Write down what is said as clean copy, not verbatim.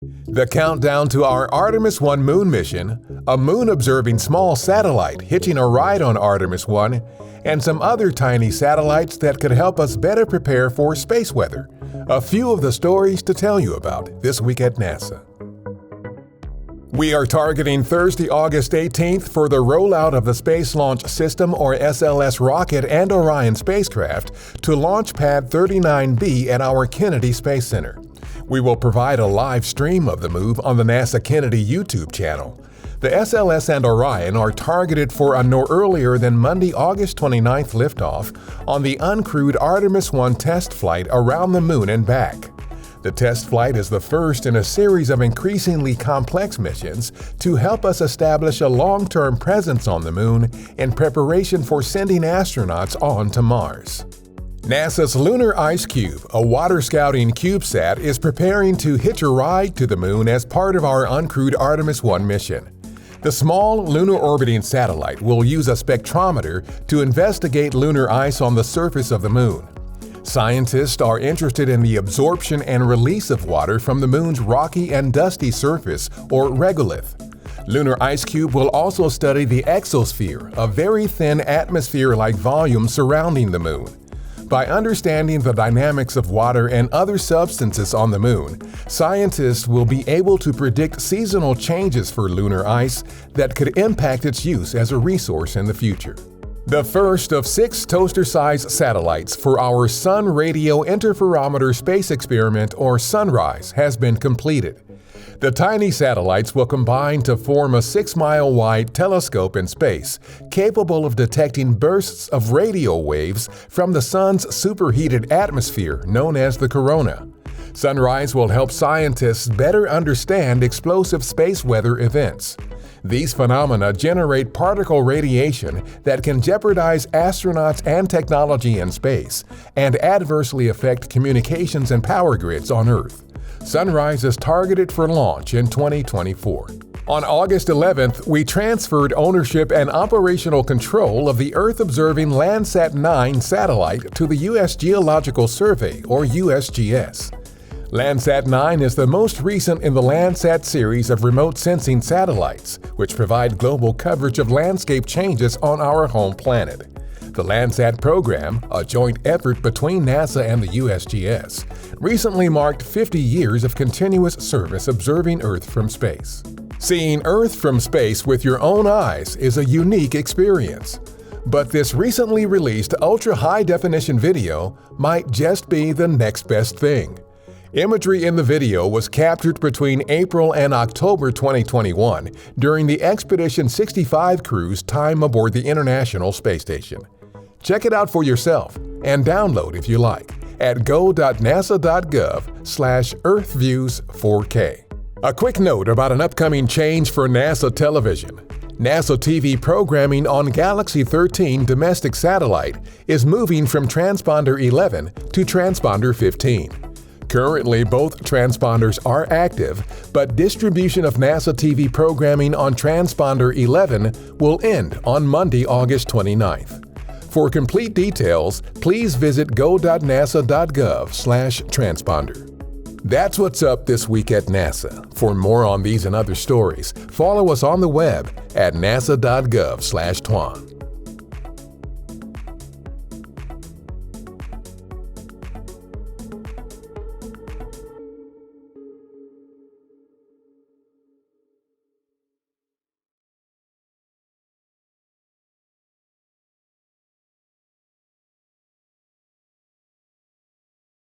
The countdown to our Artemis I Moon mission, a moon-observing small satellite hitching a ride on Artemis I, and some other tiny satellites that could help us better prepare for space weather. A few of the stories to tell you about this week at NASA. We are targeting Thursday, August 18th for the rollout of the Space Launch System or SLS rocket and Orion spacecraft to Launch Pad 39B at our Kennedy Space Center. We will provide a live stream of the move on the NASA Kennedy YouTube channel. The SLS and Orion are targeted for a no earlier than Monday, August 29th liftoff on the uncrewed Artemis I test flight around the Moon and back. The test flight is the first in a series of increasingly complex missions to help us establish a long-term presence on the Moon in preparation for sending astronauts on to Mars. NASA's Lunar Ice Cube, a water-scouting CubeSat, is preparing to hitch a ride to the Moon as part of our uncrewed Artemis I mission. The small lunar orbiting satellite will use a spectrometer to investigate lunar ice on the surface of the Moon. Scientists are interested in the absorption and release of water from the Moon's rocky and dusty surface, or regolith. Lunar Ice Cube will also study the exosphere, a very thin atmosphere-like volume surrounding the Moon. By understanding the dynamics of water and other substances on the Moon, scientists will be able to predict seasonal changes for lunar ice that could impact its use as a resource in the future. The first of 6 toaster-sized satellites for our Sun Radio Interferometer Space Experiment, or SUNRISE, has been completed. The tiny satellites will combine to form a 6-mile-wide telescope in space, capable of detecting bursts of radio waves from the Sun's superheated atmosphere known as the corona. SUNRISE will help scientists better understand explosive space weather events. These phenomena generate particle radiation that can jeopardize astronauts and technology in space and adversely affect communications and power grids on Earth. SUNRISE is targeted for launch in 2024. On August 11th, we transferred ownership and operational control of the Earth-observing LANDSAT 9 satellite to the U.S. Geological Survey, or USGS. LANDSAT 9 is the most recent in the LANDSAT series of remote sensing satellites, which provide global coverage of landscape changes on our home planet. The LANDSAT program, a joint effort between NASA and the USGS, recently marked 50 years of continuous service observing Earth from space. Seeing Earth from space with your own eyes is a unique experience. But this recently released ultra-high-definition video might just be the next best thing. Imagery in the video was captured between April and October 2021 during the Expedition 65 crew's time aboard the International Space Station. Check it out for yourself and download if you like at go.nasa.gov/EarthViews4K. A quick note about an upcoming change for NASA television. NASA TV programming on Galaxy 13 domestic satellite is moving from Transponder 11 to Transponder 15. Currently, both transponders are active, but distribution of NASA TV programming on Transponder 11 will end on Monday, August 29th. For complete details, please visit go.nasa.gov/transponder. That's what's up this week at NASA. For more on these and other stories, follow us on the web at nasa.gov/twan.